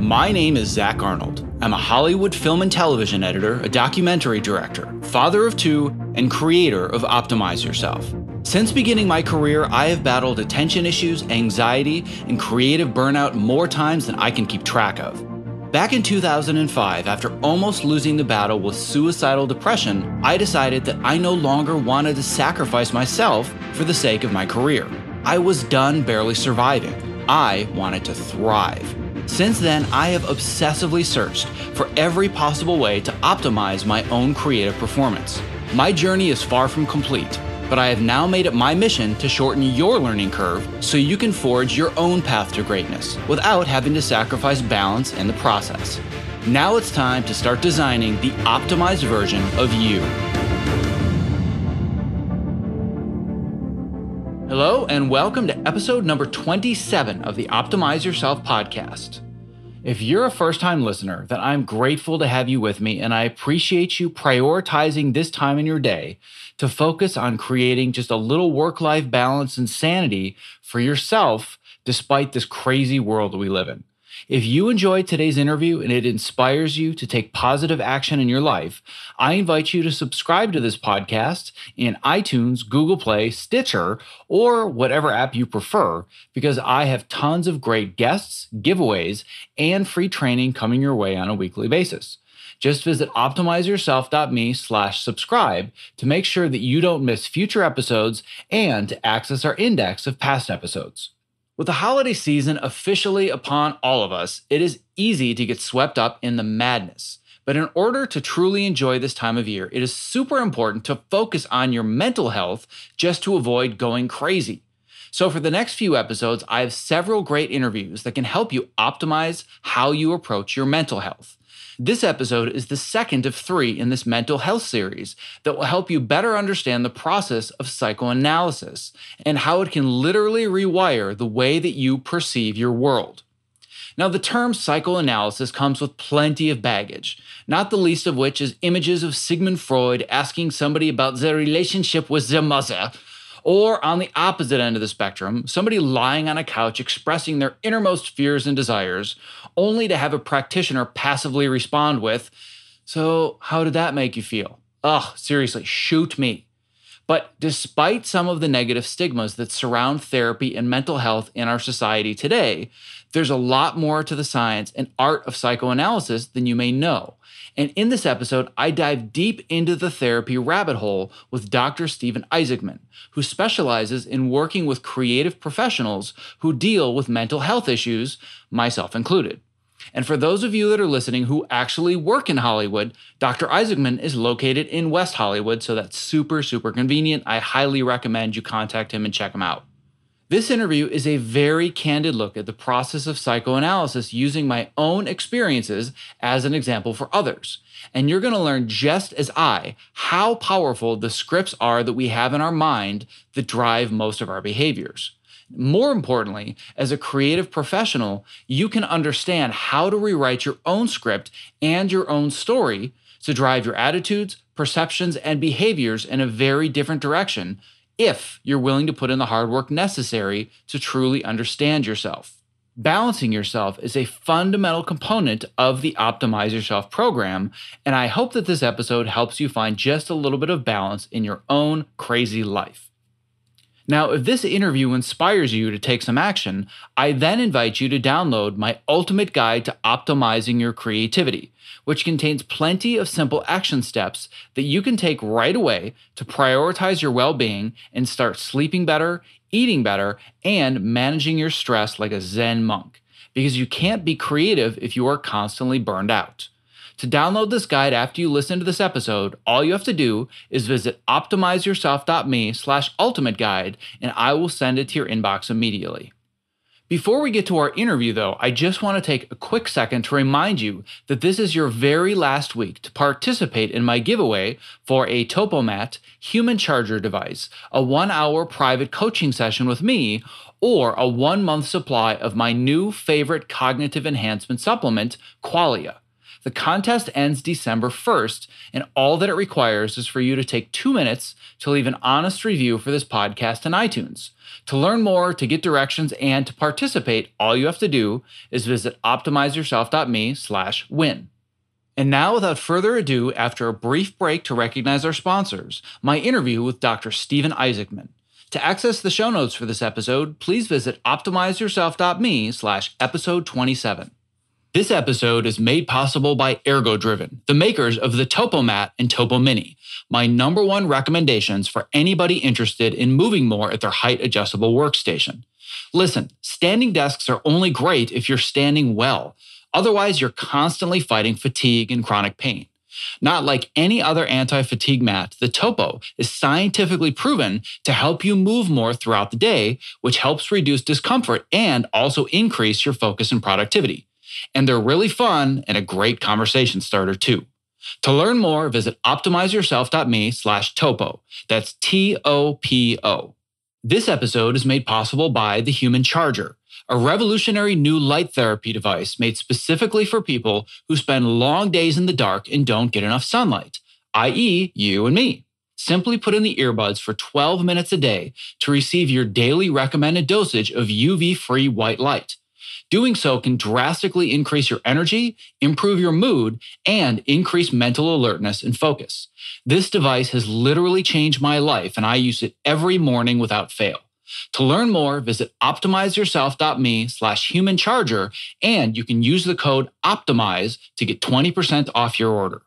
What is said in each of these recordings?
My name is Zach Arnold. I'm a Hollywood film and television editor, a documentary director, father of two, and creator of Optimize Yourself. Since beginning my career, I have battled attention issues, anxiety, and creative burnout more times than I can keep track of. Back in 2005, after almost losing the battle with suicidal depression, I decided that I no longer wanted to sacrifice myself for the sake of my career. I was done barely surviving. I wanted to thrive. Since then, I have obsessively searched for every possible way to optimize my own creative performance. My journey is far from complete, but I have now made it my mission to shorten your learning curve so you can forge your own path to greatness without having to sacrifice balance in the process. Now it's time to start designing the optimized version of you. Hello, and welcome to episode number 27 of the Optimize Yourself podcast. If you're a first-time listener, then I'm grateful to have you with me, and I appreciate you prioritizing this time in your day to focus on creating just a little work-life balance and sanity for yourself despite this crazy world that we live in. If you enjoyed today's interview and it inspires you to take positive action in your life, I invite you to subscribe to this podcast in iTunes, Google Play, Stitcher, or whatever app you prefer, because I have tons of great guests, giveaways, and free training coming your way on a weekly basis. Just visit optimizeyourself.me/subscribe to make sure that you don't miss future episodes and to access our index of past episodes. With the holiday season officially upon all of us, it is easy to get swept up in the madness. But in order to truly enjoy this time of year, it is super important to focus on your mental health just to avoid going crazy. So for the next few episodes, I have several great interviews that can help you optimize how you approach your mental health. This episode is the second of 3 in this mental health series that will help you better understand the process of psychoanalysis and how it can literally rewire the way that you perceive your world. Now, the term psychoanalysis comes with plenty of baggage, not the least of which is images of Sigmund Freud asking somebody about their relationship with their mother, or on the opposite end of the spectrum, somebody lying on a couch expressing their innermost fears and desires, only to have a practitioner passively respond with, "So how did that make you feel?" Ugh, seriously, shoot me. But despite some of the negative stigmas that surround therapy and mental health in our society today, there's a lot more to the science and art of psychoanalysis than you may know. And in this episode, I dive deep into the therapy rabbit hole with Dr. Isaacman, who specializes in working with creative professionals who deal with mental health issues, myself included. And for those of you that are listening who actually work in Hollywood, Dr. Isaacman is located in West Hollywood, so that's super, super convenient. I highly recommend you contact him and check him out. This interview is a very candid look at the process of psychoanalysis using my own experiences as an example for others. And you're going to learn just as I how powerful the scripts are that we have in our mind that drive most of our behaviors. More importantly, as a creative professional, you can understand how to rewrite your own script and your own story to drive your attitudes, perceptions, and behaviors in a very different direction if you're willing to put in the hard work necessary to truly understand yourself. Balancing yourself is a fundamental component of the Optimize Yourself program, and I hope that this episode helps you find just a little bit of balance in your own crazy life. Now, if this interview inspires you to take some action, I then invite you to download my ultimate guide to optimizing your creativity, which contains plenty of simple action steps that you can take right away to prioritize your well-being and start sleeping better, eating better, and managing your stress like a Zen monk, because you can't be creative if you are constantly burned out. To download this guide after you listen to this episode, all you have to do is visit optimizeyourself.me/ultimate guide, and I will send it to your inbox immediately. Before we get to our interview, though, I just want to take a quick second to remind you that this is your very last week to participate in my giveaway for a TopoMat human charger device, a 1-hour private coaching session with me, or a 1-month supply of my new favorite cognitive enhancement supplement, Qualia. The contest ends December 1st, and all that it requires is for you to take 2 minutes to leave an honest review for this podcast in iTunes. To learn more, to get directions, and to participate, all you have to do is visit optimizeyourself.me/win. And now, without further ado, after a brief break to recognize our sponsors, my interview with Dr. Steven Isaacman. To access the show notes for this episode, please visit optimizeyourself.me/episode27. This episode is made possible by ErgoDriven, the makers of the TopoMat and Topo Mini, my number one recommendations for anybody interested in moving more at their height-adjustable workstation. Listen, standing desks are only great if you're standing well. Otherwise, you're constantly fighting fatigue and chronic pain. Not like any other anti-fatigue mat, the Topo is scientifically proven to help you move more throughout the day, which helps reduce discomfort and also increase your focus and productivity. And they're really fun and a great conversation starter too. To learn more, visit optimizeyourself.me/topo. That's TOPO. This episode is made possible by the Human Charger, a revolutionary new light therapy device made specifically for people who spend long days in the dark and don't get enough sunlight, i.e. you and me. Simply put in the earbuds for 12 minutes a day to receive your daily recommended dosage of UV-free white light. Doing so can drastically increase your energy, improve your mood, and increase mental alertness and focus. This device has literally changed my life, and I use it every morning without fail. To learn more, visit optimizeyourself.me/humancharger, and you can use the code OPTIMIZE to get 20% off your order.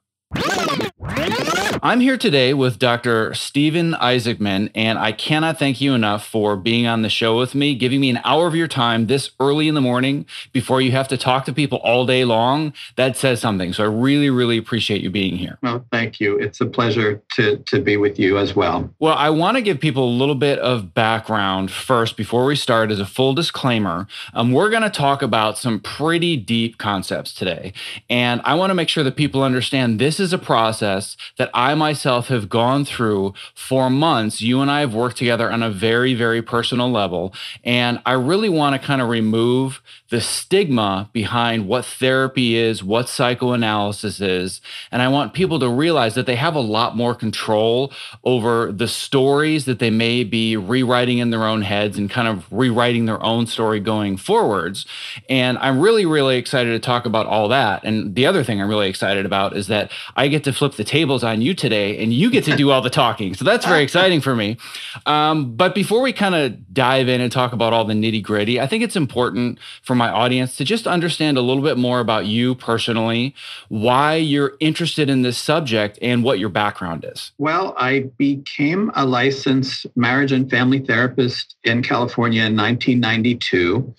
I'm here today with Dr. Steven Isaacman, and I cannot thank you enough for being on the show with me, giving me an hour of your time this early in the morning before you have to talk to people all day long. That says something. So I really, really appreciate you being here. Well, thank you. It's a pleasure to be with you as well. Well, I want to give people a little bit of background first before we start. As a full disclaimer, we're going to talk about some pretty deep concepts today. And I want to make sure that people understand this is a process that I myself have gone through for months. You and I have worked together on a very, very personal level. And I really want to kind of remove the stigma behind what therapy is, what psychoanalysis is. And I want people to realize that they have a lot more control over the stories that they may be rewriting in their own heads and kind of rewriting their own story going forwards. And I'm really, really excited to talk about all that. And the other thing I'm really excited about is that I get to flip the tables on you today and you get to do all the talking. So that's very exciting for me. But before we kind of dive in and talk about all the nitty gritty, I think it's important for my audience to just understand a little bit more about you personally, why you're interested in this subject, and what your background is. Well, I became a licensed marriage and family therapist in California in 1992.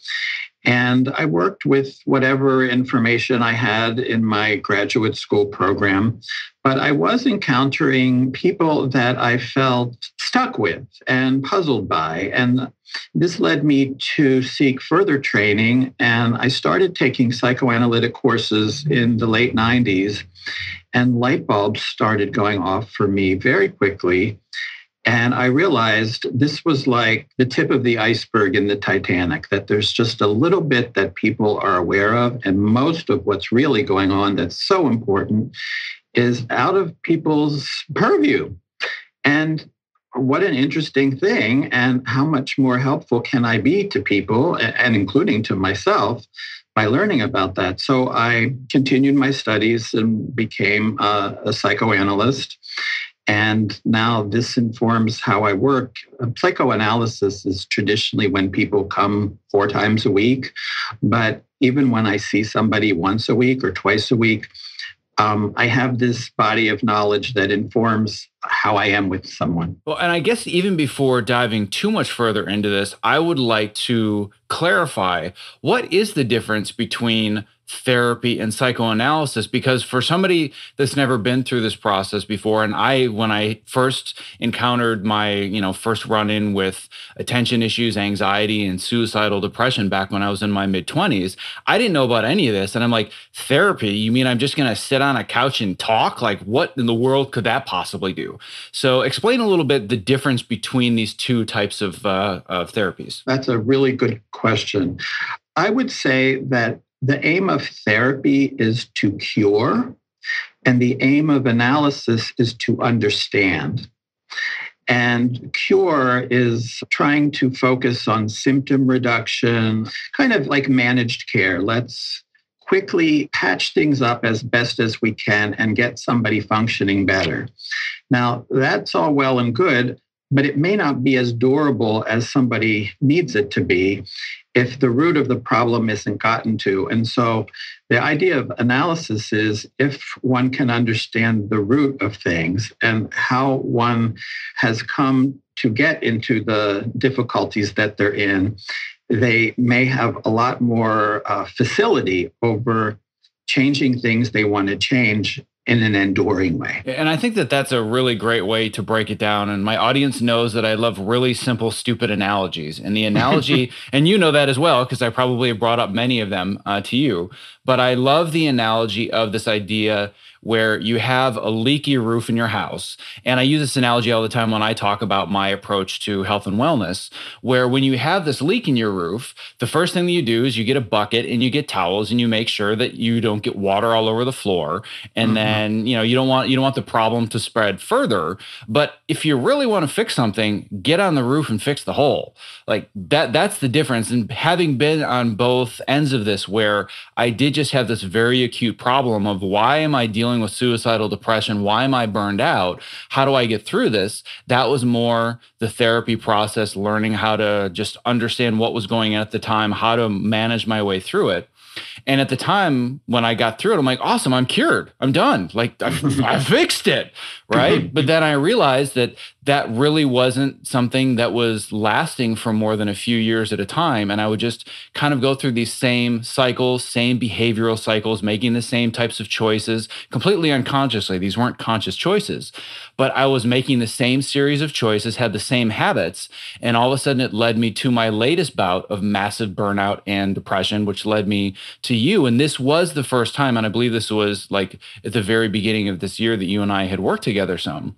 And I worked with whatever information I had in my graduate school program. But I was encountering people that I felt stuck with and puzzled by. And this led me to seek further training. And I started taking psychoanalytic courses in the late 90s. And light bulbs started going off for me very quickly. And I realized this was like the tip of the iceberg in the Titanic, that there's just a little bit that people are aware of. And most of what's really going on that's so important is out of people's purview. And what an interesting thing, and how much more helpful can I be to people, and including to myself, by learning about that. So I continued my studies and became a psychoanalyst. And now this informs how I work. Psychoanalysis is traditionally when people come 4 times a week. But even when I see somebody once a week or twice a week, I have this body of knowledge that informs how I am with someone. Well, and I guess even before diving too much further into this, I would like to clarify, what is the difference between therapy and psychoanalysis? Because for somebody that's never been through this process before, and when I first encountered my, first run-in with attention issues, anxiety, and suicidal depression back when I was in my mid-20s, I didn't know about any of this. And I'm like, therapy? You mean I'm just going to sit on a couch and talk? Like, what in the world could that possibly do? So explain a little bit the difference between these two types of therapies. That's a really good question. I would say that The aim of therapy is to cure, and the aim of analysis is to understand. And cure is trying to focus on symptom reduction, kind of like managed care. Let's quickly patch things up as best as we can and get somebody functioning better. Now, that's all well and good, but it may not be as durable as somebody needs it to be if the root of the problem isn't gotten to. And so the idea of analysis is if one can understand the root of things and how one has come to get into the difficulties that they're in, they may have a lot more facility over changing things they want to change in an enduring way. And I think that that's a really great way to break it down. And my audience knows that I love really simple, stupid analogies. And the analogy, and you know that as well, because I probably have brought up many of them to you. But I love the analogy of this idea where you have a leaky roof in your house. And I use this analogy all the time when I talk about my approach to health and wellness, where when you have this leak in your roof, the first thing that you do is you get a bucket and you get towels and you make sure that you don't get water all over the floor. And then, you don't want the problem to spread further. But if you really want to fix something, get on the roof and fix the hole. Like that's the difference. And having been on both ends of this, where I did just have this very acute problem of why am I dealing with suicidal depression? Why am I burned out? How do I get through this? That was more the therapy process, learning how to just understand what was going on at the time, how to manage my way through it. And at the time when I got through it, I'm like, awesome, I'm cured. I'm done. Like I fixed it. Right. But then I realized that that really wasn't something that was lasting for more than a few years at a time. And I would just kind of go through these same cycles, same behavioral cycles, making the same types of choices completely unconsciously. These weren't conscious choices, but I was making the same series of choices, had the same habits. And all of a sudden it led me to my latest bout of massive burnout and depression, which led me to you. And this was the first time, and I believe this was like at the very beginning of this year that you and I had worked together some.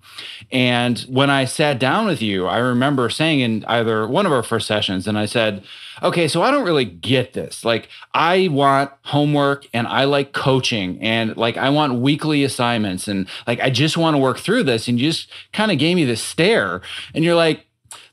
And when I sat down with you, I remember saying in either one of our first sessions, and I said, okay, so I don't really get this. Like, I want homework and I like coaching and like I want weekly assignments and like I just want to work through this. And you just kind of gave me this stare and you're like,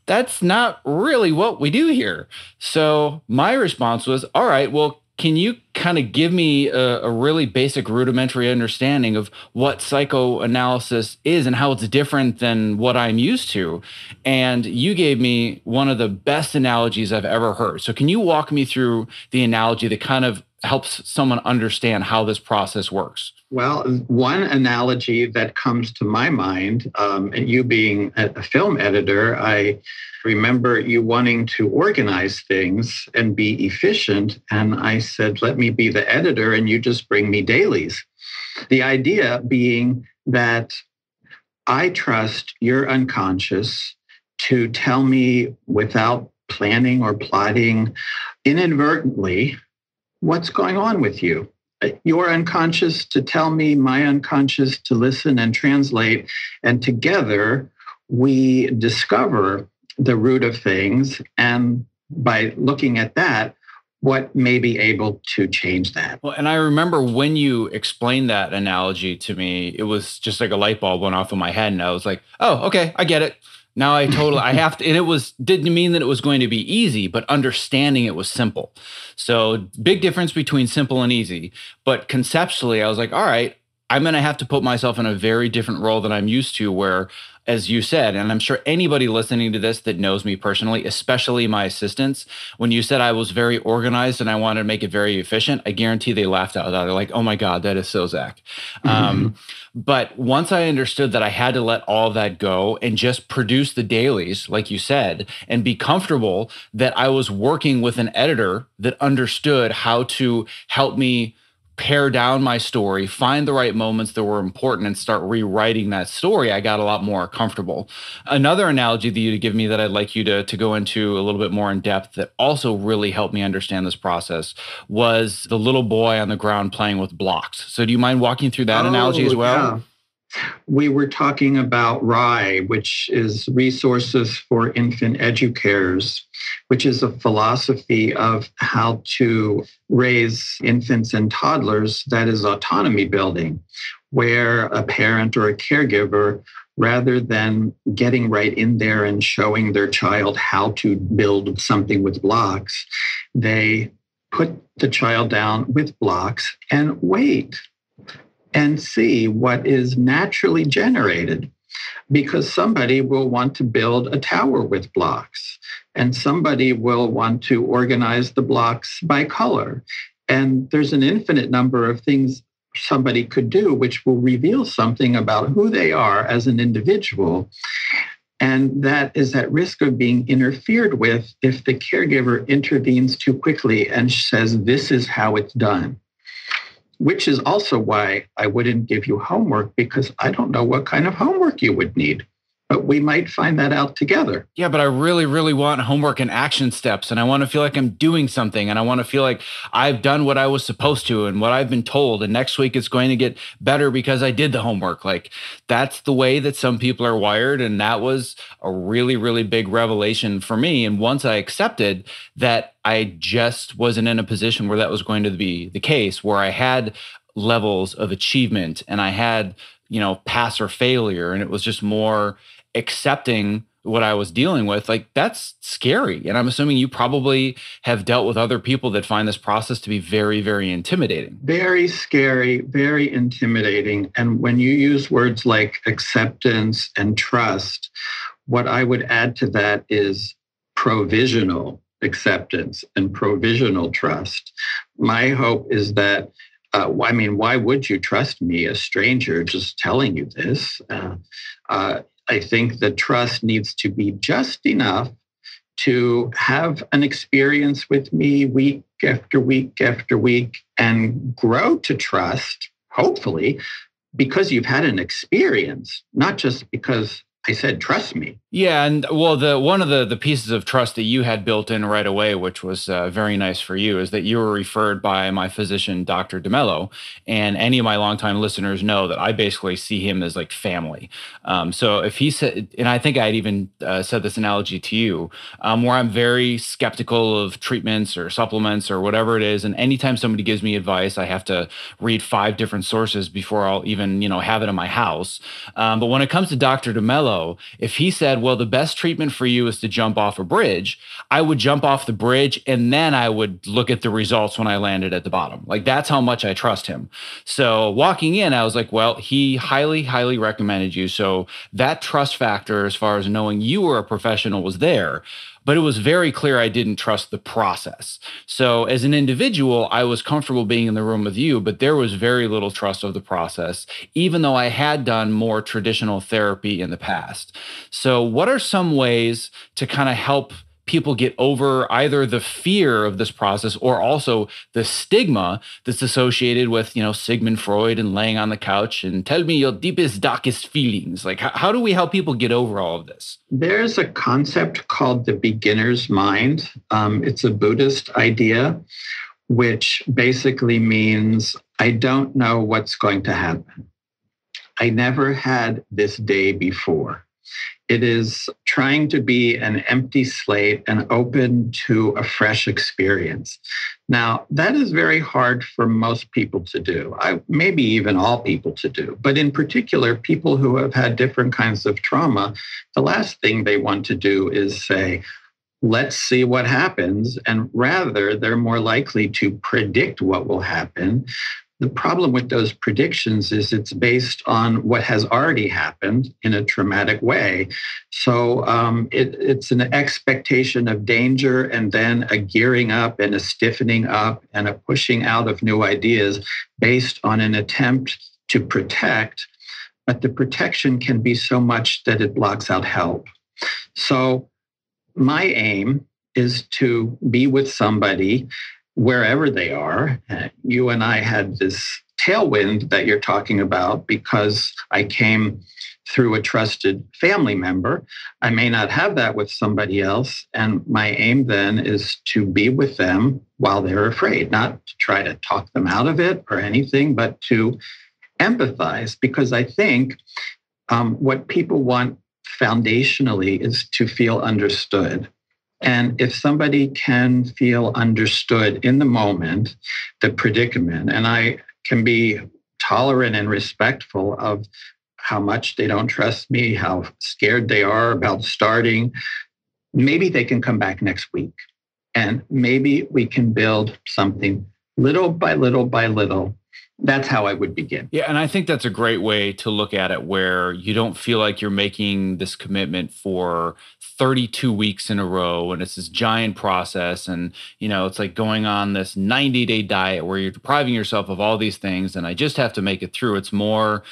that's not really what we do here. So my response was, all right, well, can you kind of give me a really basic rudimentary understanding of what psychoanalysis is and how it's different than what I'm used to? And you gave me one of the best analogies I've ever heard. So can you walk me through the analogy that kind of helps someone understand how this process works? Well, one analogy that comes to my mind, and you being a film editor, I remember you wanting to organize things and be efficient. And I said, let me be the editor and you just bring me dailies. The idea being that I trust your unconscious to tell me without planning or plotting inadvertently what's going on with you. Your unconscious to tell me, my unconscious to listen and translate. And together we discover the root of things. And by looking at that, what may be able to change that. Well, and I remember when you explained that analogy to me, it was just like a light bulb went off in my head. And I was like, oh, okay, I get it. Now I have to, and it didn't mean that it was going to be easy, but understanding it was simple. So big difference between simple and easy. But conceptually, I was like, all right, I'm going to have to put myself in a very different role than I'm used to, where, as you said, and I'm sure anybody listening to this that knows me personally, especially my assistants, when you said I was very organized and I wanted to make it very efficient, I guarantee they laughed out loud. They're like, oh my God, that is so Zach. But once I understood that I had to let all of that go and just produce the dailies, like you said, and be comfortable that I was working with an editor that understood how to help me pare down my story, find the right moments that were important, and start rewriting that story, I got a lot more comfortable. Another analogy that you give me that I'd like you to go into a little bit more in depth that also really helped me understand this process was the little boy on the ground playing with blocks. So do you mind walking through that analogy as well? Yeah. We were talking about RIE, which is Resources for Infant Educators, which is a philosophy of how to raise infants and toddlers that is autonomy building, where a parent or a caregiver, rather than getting right in there and showing their child how to build something with blocks, they put the child down with blocks and wait and see what is naturally generated. Because somebody will want to build a tower with blocks, and somebody will want to organize the blocks by color. And there's an infinite number of things somebody could do, which will reveal something about who they are as an individual. And that is at risk of being interfered with if the caregiver intervenes too quickly and says, this is how it's done. Which is also why I wouldn't give you homework, because I don't know what kind of homework you would need. But we might find that out together. Yeah, but I really, really want homework and action steps. And I want to feel like I'm doing something. And I want to feel like I've done what I was supposed to and what I've been told. And next week it's going to get better because I did the homework. Like, that's the way that some people are wired. And that was a really, really big revelation for me. And once I accepted that I just wasn't in a position where that was going to be the case, where I had levels of achievement and I had, pass or failure. And it was just more accepting what I was dealing with, like, that's scary. And I'm assuming you probably have dealt with other people that find this process to be very, very intimidating. Very scary, very intimidating. And when you use words like acceptance and trust, what I would add to that is provisional acceptance and provisional trust. My hope is that why would you trust me, a stranger, just telling you this? I think the trust needs to be just enough to have an experience with me week after week after week and grow to trust, hopefully, because you've had an experience, not just because I said, trust me. Yeah, and well, one of the pieces of trust that you had built in right away, which was very nice for you, is that you were referred by my physician, Dr. DeMello, and any of my longtime listeners know that I basically see him as like family. So if he said, and I think I'd even said this analogy to you, where I'm very skeptical of treatments or supplements or whatever it is, and anytime somebody gives me advice, I have to read 5 different sources before I'll even have it in my house. But when it comes to Dr. DeMello, if he said, well, the best treatment for you is to jump off a bridge, I would jump off the bridge and then I would look at the results when I landed at the bottom. Like, that's how much I trust him. So walking in, I was like, well, he highly, highly recommended you. So that trust factor, as far as knowing you were a professional, was there. But it was very clear I didn't trust the process. So as an individual, I was comfortable being in the room with you, but there was very little trust of the process, even though I had done more traditional therapy in the past. So what are some ways to kind of help people get over either the fear of this process or also the stigma that's associated with, Sigmund Freud and laying on the couch and tell me your deepest, darkest feelings? Like, how do we help people get over all of this? There's a concept called the beginner's mind. It's a Buddhist idea, which basically means I don't know what's going to happen. I never had this day before. It is trying to be an empty slate and open to a fresh experience. Now, that is very hard for most people to do, maybe even all people to do. But in particular, people who have had different kinds of trauma, the last thing they want to do is say, let's see what happens. And rather, they're more likely to predict what will happen. The problem with those predictions is it's based on what has already happened in a traumatic way. So it's an expectation of danger and then a gearing up and a stiffening up and a pushing out of new ideas based on an attempt to protect. But the protection can be so much that it blocks out help. So my aim is to be with somebody wherever they are. You and I had this tailwind that you're talking about because I came through a trusted family member. I may not have that with somebody else. And my aim then is to be with them while they're afraid, not to try to talk them out of it or anything, but to empathize, because I think what people want foundationally is to feel understood. And if somebody can feel understood in the moment, the predicament, and I can be tolerant and respectful of how much they don't trust me, how scared they are about starting, maybe they can come back next week. And maybe we can build something little by little by little. That's how I would begin. Yeah, and I think that's a great way to look at it, where you don't feel like you're making this commitment for 32 weeks in a row and it's this giant process. And, it's like going on this 90-day diet where you're depriving yourself of all these things. And I just have to make it through. It's more,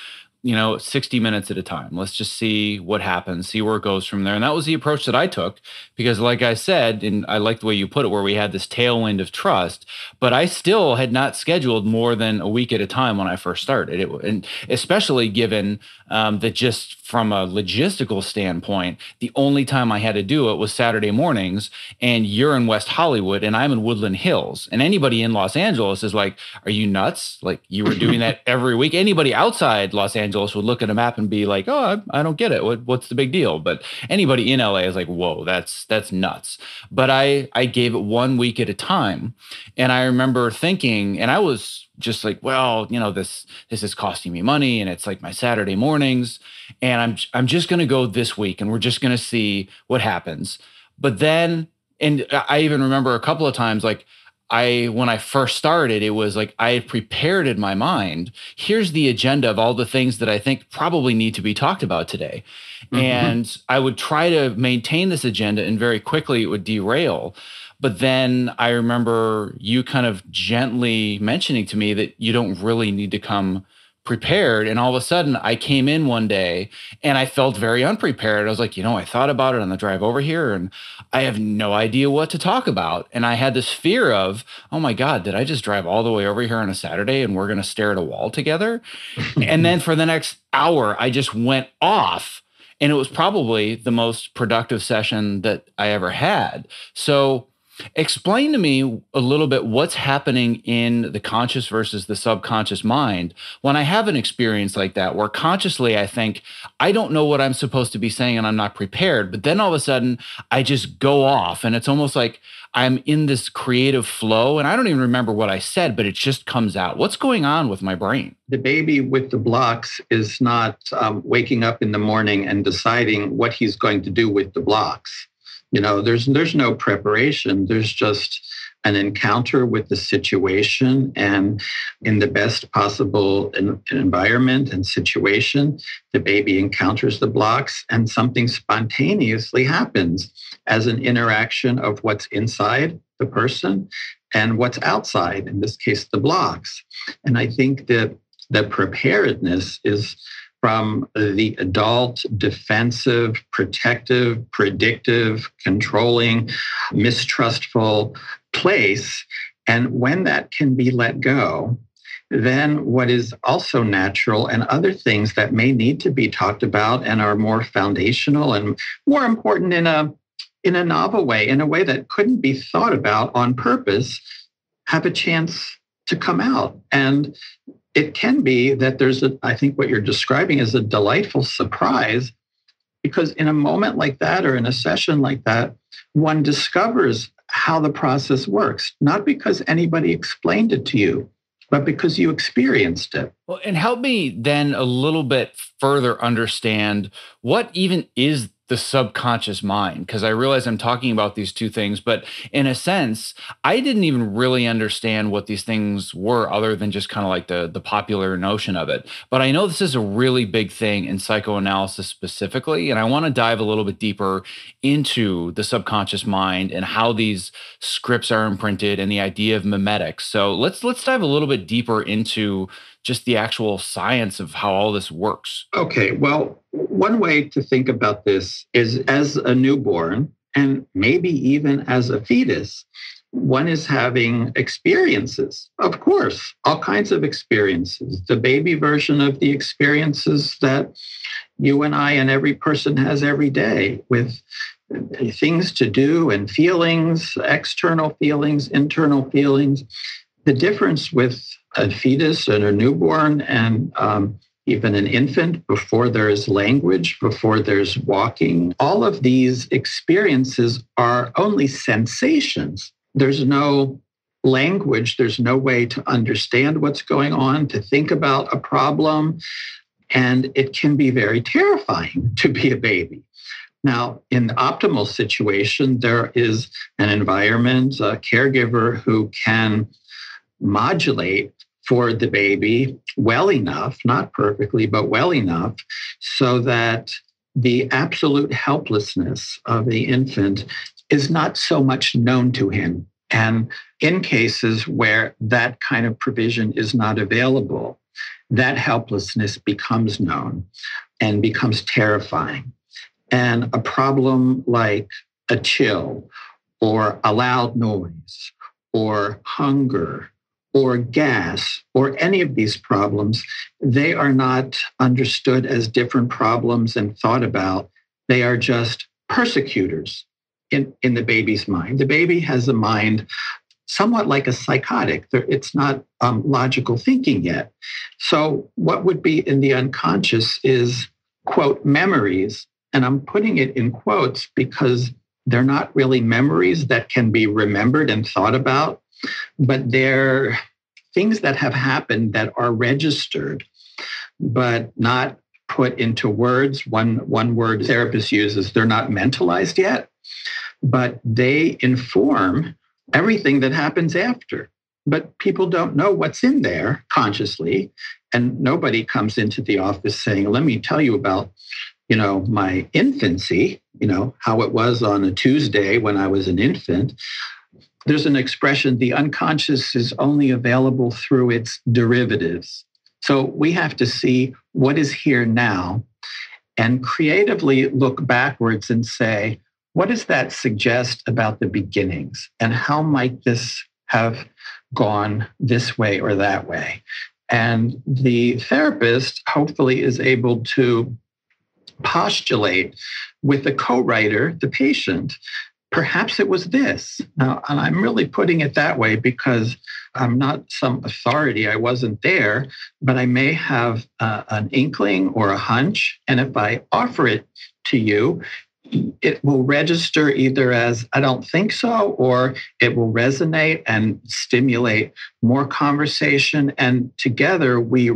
60 minutes at a time. Let's just see what happens, see where it goes from there. And that was the approach that I took because, like I said, and I like the way you put it, where we had this tailwind of trust, but I still had not scheduled more than a week at a time when I first started. And especially given that just from a logistical standpoint, the only time I had to do it was Saturday mornings, and you're in West Hollywood and I'm in Woodland Hills. And anybody in Los Angeles is like, are you nuts? Like, you were doing that every week. Anybody outside Los Angeles would look at a map and be like, oh, I don't get it. What's the big deal? But anybody in LA is like, whoa, that's nuts. But I gave it 1 week at a time. And I remember thinking, and I was just like, well, this is costing me money, and it's like my Saturday mornings, and I'm just going to go this week, and we're just going to see what happens. But then, and I even remember a couple of times, like, when I first started, it was like I had prepared in my mind, here's the agenda of all the things that I think probably need to be talked about today. Mm-hmm. And I would try to maintain this agenda, and very quickly it would derail. But then I remember you kind of gently mentioning to me that you don't really need to come prepared. And all of a sudden I came in one day and I felt very unprepared. I was like, I thought about it on the drive over here and I have no idea what to talk about. And I had this fear of, oh my God, did I just drive all the way over here on a Saturday and we're going to stare at a wall together? And then for the next hour, I just went off, and it was probably the most productive session that I ever had. So explain to me a little bit what's happening in the conscious versus the subconscious mind when I have an experience like that, where consciously I think, I don't know what I'm supposed to be saying and I'm not prepared. But then all of a sudden I just go off, and it's almost like I'm in this creative flow and I don't even remember what I said, but it just comes out. What's going on with my brain? The baby with the blocks is not waking up in the morning and deciding what he's going to do with the blocks. There's no preparation. There's just an encounter with the situation, and in the best possible environment and situation, the baby encounters the blocks and something spontaneously happens as an interaction of what's inside the person and what's outside, in this case, the blocks. And I think that the preparedness is from the adult, defensive, protective, predictive, controlling, mistrustful place. And when that can be let go, then what is also natural, and other things that may need to be talked about and are more foundational and more important in a novel way, in a way that couldn't be thought about on purpose, have a chance to come out. And it can be that I think what you're describing is a delightful surprise, because in a moment like that, or in a session like that, one discovers how the process works, not because anybody explained it to you, but because you experienced it. Well, and help me then a little bit further understand what even is the subconscious mind, because I realize I'm talking about these two things, but in a sense, I didn't even really understand what these things were, other than just kind of like the popular notion of it. But I know this is a really big thing in psychoanalysis specifically, and I want to dive a little bit deeper into the subconscious mind and how these scripts are imprinted and the idea of memetics. So let's dive a little bit deeper into just the actual science of how all this works. Okay, well, one way to think about this is as a newborn, and maybe even as a fetus, one is having experiences, of course, all kinds of experiences. The baby version of the experiences that you and I and every person has every day, with things to do and feelings, external feelings, internal feelings. The difference with a fetus and a newborn and even an infant, before there is language, before there's walking. All of these experiences are only sensations. There's no language. There's no way to understand what's going on, to think about a problem. And it can be very terrifying to be a baby. Now, in the optimal situation, there is an environment, a caregiver who can modulate for the baby well enough, not perfectly, but well enough, so that the absolute helplessness of the infant is not so much known to him. And in cases where that kind of provision is not available, that helplessness becomes known and becomes terrifying. And a problem like a chill or a loud noise or hunger or gas or any of these problems, they are not understood as different problems and thought about. They are just persecutors in the baby's mind. The baby has a mind somewhat like a psychotic. It's not logical thinking yet. So what would be in the unconscious is, quote, memories. And I'm putting it in quotes because they're not really memories that can be remembered and thought about, but they're things that have happened that are registered, but not put into words. One word therapist uses, they're not mentalized yet, but they inform everything that happens after. But people don't know what's in there consciously. And nobody comes into the office saying, let me tell you about, my infancy, how it was on a Tuesday when I was an infant. There's an expression, the unconscious is only available through its derivatives. So we have to see what is here now and creatively look backwards and say, what does that suggest about the beginnings? And how might this have gone this way or that way? And the therapist hopefully is able to postulate with the co-writer, the patient, perhaps it was this. Now, and I'm really putting it that way because I'm not some authority. I wasn't there, but I may have an inkling or a hunch. And if I offer it to you, it will register either as I don't think so, or it will resonate and stimulate more conversation. And together we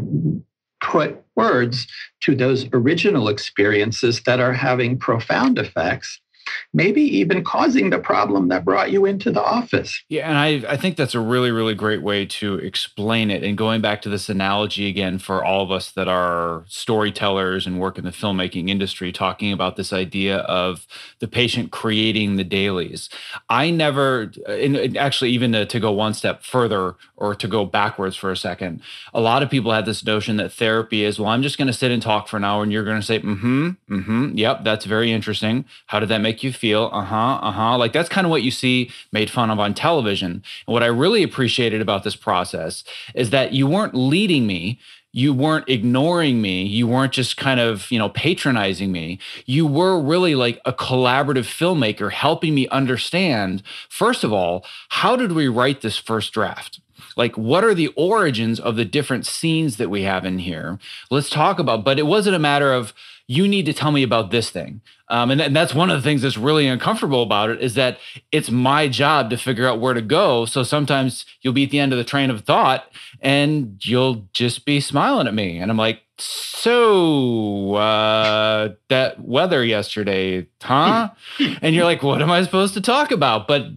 put words to those original experiences that are having profound effects, maybe even causing the problem that brought you into the office. Yeah, and I think that's a really, really great way to explain it. And going back to this analogy again, for all of us that are storytellers and work in the filmmaking industry, talking about this idea of the patient creating the dailies. I never, and actually even to go one step further or to go backwards for a second, a lot of people had this notion that therapy is, well, I'm just going to sit and talk for an hour and you're going to say, yep, that's very interesting. How did that make you feel? Like that's kind of what you see made fun of on television. And what I really appreciated about this process is that you weren't leading me. You weren't ignoring me. You weren't just kind of, patronizing me. You were really like a collaborative filmmaker helping me understand, first of all, how did we write this first draft? Like, what are the origins of the different scenes that we have in here? Let's talk about, but it wasn't a matter of, you need to tell me about this thing. And that's one of the things that's really uncomfortable about it, is that it's my job to figure out where to go. So sometimes you'll be at the end of the train of thought and you'll just be smiling at me. And I'm like, so that weather yesterday, huh? And you're like, what am I supposed to talk about? But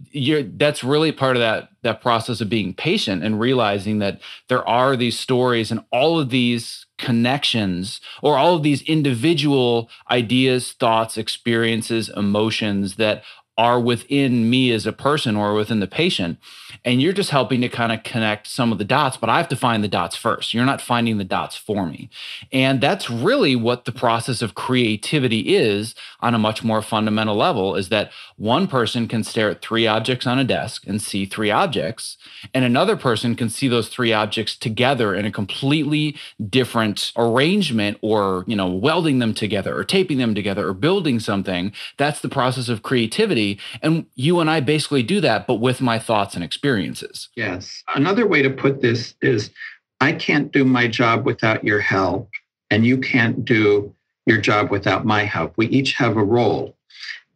that's really part of that process of being patient and realizing that there are these stories and all of these connections, or all of these individual ideas, thoughts, experiences, emotions that are within me as a person or within the patient. And you're just helping to kind of connect some of the dots, but I have to find the dots first. You're not finding the dots for me. And that's really what the process of creativity is on a much more fundamental level, is that one person can stare at three objects on a desk and see three objects, and another person can see those three objects together in a completely different arrangement, or, welding them together or taping them together or building something. That's the process of creativity. authority. And you and I basically do that, but with my thoughts and experiences. Yes. Another way to put this is I can't do my job without your help, and you can't do your job without my help. We each have a role.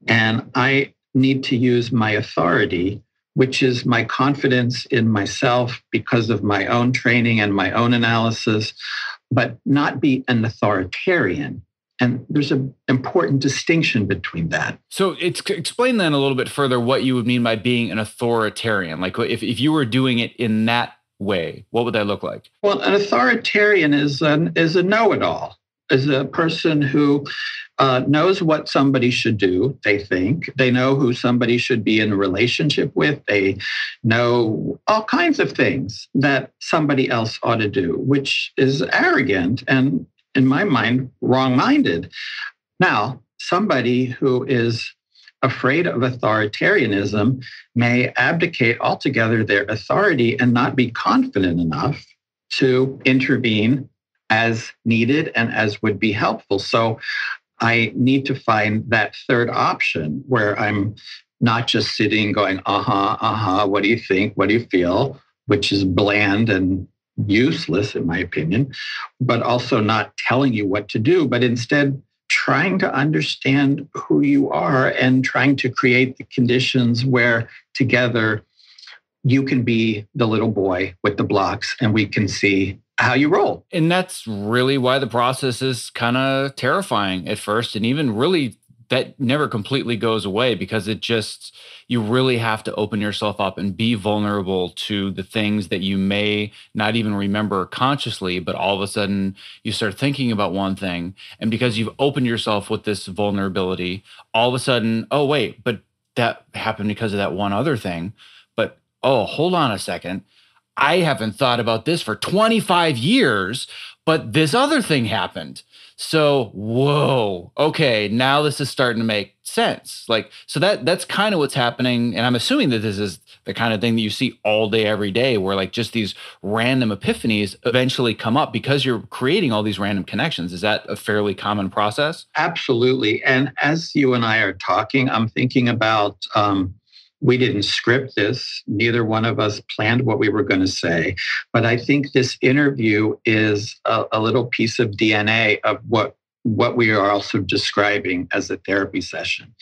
And I need to use my authority, which is my confidence in myself because of my own training and my own analysis, but not be an authoritarian. And there's an important distinction between that. So explain then a little bit further what you would mean by being an authoritarian. Like if you were doing it in that way, what would that look like? Well, an authoritarian is a know-it-all, is a person who knows what somebody should do, they think. They know who somebody should be in a relationship with. They know all kinds of things that somebody else ought to do, which is arrogant and, in my mind, wrong-minded. Now, somebody who is afraid of authoritarianism may abdicate altogether their authority and not be confident enough to intervene as needed and as would be helpful. So I need to find that third option where I'm not just sitting going, what do you think? What do you feel? Which is bland and useless, in my opinion, but also not telling you what to do, but instead trying to understand who you are and trying to create the conditions where together you can be the little boy with the blocks and we can see how you roll. And that's really why the process is kind of terrifying at first. And even really that never completely goes away, because you really have to open yourself up and be vulnerable to the things that you may not even remember consciously, but all of a sudden you start thinking about one thing. And because you've opened yourself with this vulnerability, all of a sudden, oh, wait, but that happened because of that one other thing. But, oh, hold on a second. I haven't thought about this for 25 years, but this other thing happened. So, whoa, okay, now this is starting to make sense. So that's kind of what's happening. And I'm assuming that this is the kind of thing that you see all day, every day, where just these random epiphanies eventually come up because you're creating all these random connections. Is that a fairly common process? Absolutely. And as you and I are talking, I'm thinking about, we didn't script this. Neither one of us planned what we were going to say. But I think this interview is a little piece of DNA of what we are also describing as a therapy session,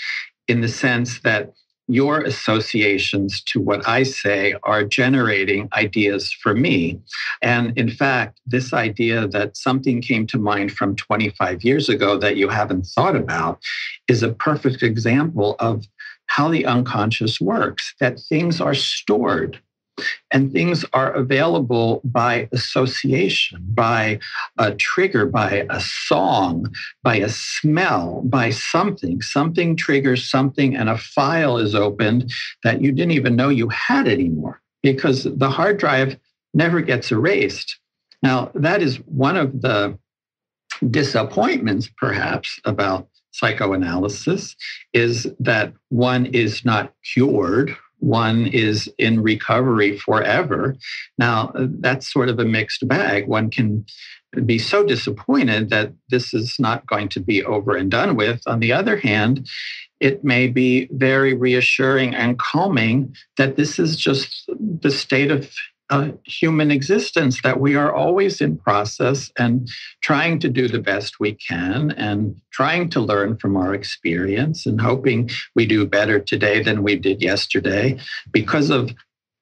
in the sense that your associations to what I say are generating ideas for me. And in fact, this idea that something came to mind from 25 years ago that you haven't thought about is a perfect example of how the unconscious works, that things are stored and things are available by association, by a trigger, by a song, by a smell, by something. Something triggers something and a file is opened that you didn't even know you had anymore, because the hard drive never gets erased. Now, that is one of the disappointments, perhaps, about psychoanalysis, is that one is not cured. One is in recovery forever. Now, that's sort of a mixed bag. One can be so disappointed that this is not going to be over and done with. On the other hand, it may be very reassuring and calming that this is just the state of human existence, that we are always in process and trying to do the best we can and trying to learn from our experience and hoping we do better today than we did yesterday, because of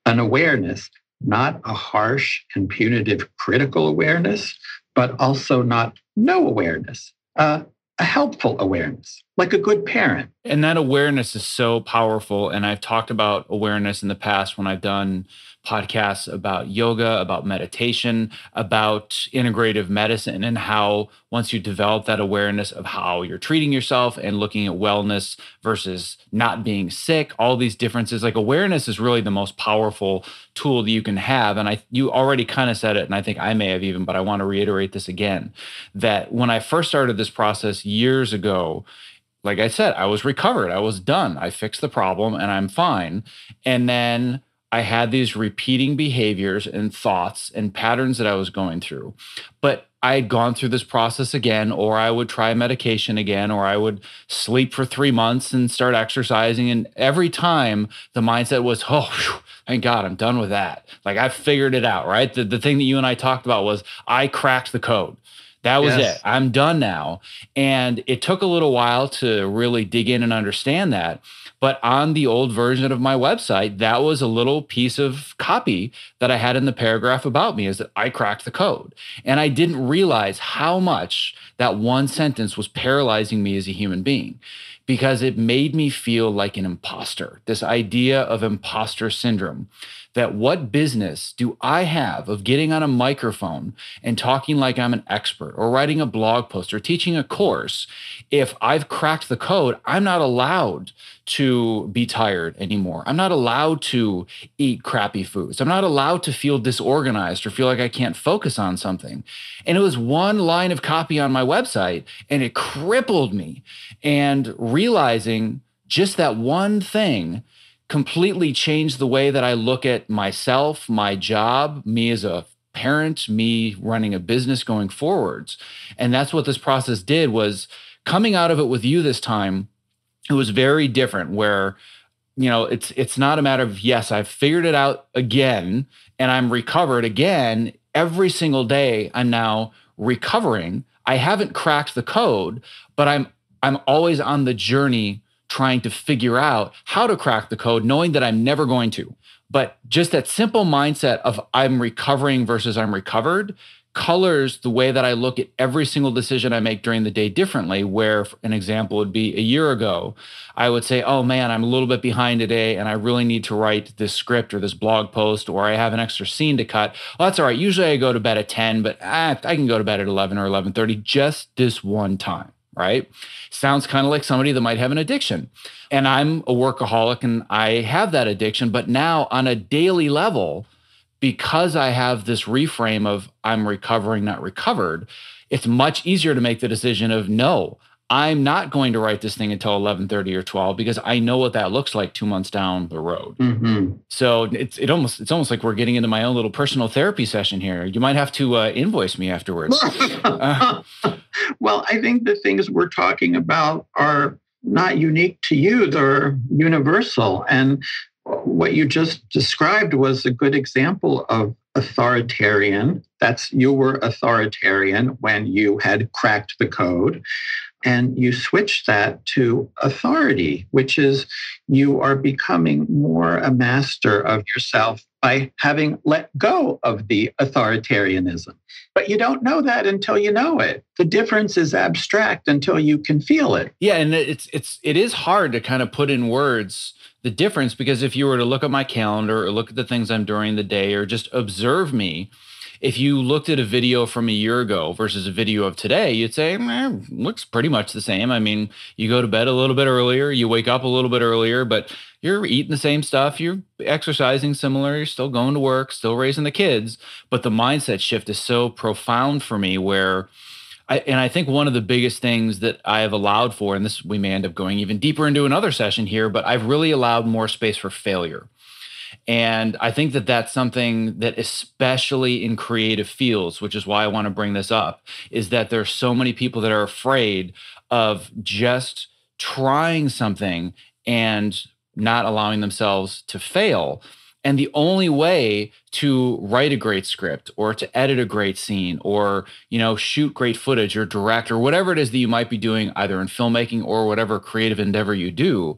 an awareness, not a harsh and punitive critical awareness, but also not no awareness, a helpful awareness, like a good parent. And that awareness is so powerful. And I've talked about awareness in the past when I've done podcasts about yoga, about meditation, about integrative medicine, and how once you develop that awareness of how you're treating yourself and looking at wellness versus not being sick, all these differences, awareness is really the most powerful tool that you can have. And you already kind of said it, and I think I may have even, but I want to reiterate this again, that when I first started this process years ago, like I said, I was recovered. I was done. I fixed the problem and I'm fine. And then I had these repeating behaviors and thoughts and patterns that I was going through. But I had gone through this process again, or I would try medication again, or I would sleep for 3 months and start exercising. And every time the mindset was, oh, phew, thank God, I'm done with that. Like I figured it out, right? The thing that you and I talked about was I cracked the code. That was it. Yes. I'm done now. And it took a little while to really dig in and understand that. But on the old version of my website, that was a little piece of copy that I had in the paragraph about me, is that I cracked the code. And I didn't realize how much that one sentence was paralyzing me as a human being, because it made me feel like an imposter. This idea of imposter syndrome, that what business do I have of getting on a microphone and talking like I'm an expert, or writing a blog post, or teaching a course, if I've cracked the code? I'm not allowed to be tired anymore. I'm not allowed to eat crappy foods. I'm not allowed to feel disorganized or feel like I can't focus on something. And it was one line of copy on my website, and it crippled me. And realizing just that one thing completely changed the way that I look at myself, my job, me as a parent, me running a business going forwards. And that's what this process did. Was coming out of it with you this time, it was very different, where it's not a matter of, yes, I've figured it out again and I'm recovered again. Every single day I'm now recovering. I haven't cracked the code, but I'm always on the journey trying to figure out how to crack the code, knowing that I'm never going to. But just that simple mindset of I'm recovering versus I'm recovered colors the way that I look at every single decision I make during the day differently. Where an example would be, a year ago, I would say, oh man, I'm a little bit behind today and I really need to write this script or this blog post, or I have an extra scene to cut. Well, that's all right. Usually I go to bed at 10, but I can go to bed at 11 or 11:30 just this one time. Right? Sounds kind of like somebody that might have an addiction. And I'm a workaholic and I have that addiction. But now on a daily level, because I have this reframe of I'm recovering, not recovered, it's much easier to make the decision of, no, I'm not going to write this thing until 11:30 or 12, because I know what that looks like 2 months down the road. Mm-hmm. So it's almost like we're getting into my own little personal therapy session here. You might have to invoice me afterwards. Well, I think the things we're talking about are not unique to you. They're universal. And what you just described was a good example of authoritarian. You were authoritarian when you had cracked the code. And you switch that to authority, which is you are becoming more a master of yourself by having let go of the authoritarianism. But you don't know that until you know it. The difference is abstract until you can feel it. Yeah, and it is hard to kind of put in words the difference, because if you were to look at my calendar or look at the things I'm doing the day, or just observe me, if you looked at a video from a year ago versus a video of today, you'd say, looks pretty much the same. I mean, you go to bed a little bit earlier, you wake up a little bit earlier, but you're eating the same stuff, you're exercising similar, you're still going to work, still raising the kids. But the mindset shift is so profound for me, where I think one of the biggest things that I have allowed for, and this we may end up going even deeper into another session here, but I've really allowed more space for failure. And I think that that's something that, especially in creative fields, which is why I want to bring this up, is that there's so many people that are afraid of just trying something and not allowing themselves to fail. And the only way to write a great script, or to edit a great scene, or, shoot great footage, or direct, or whatever it is that you might be doing, either in filmmaking or whatever creative endeavor you do,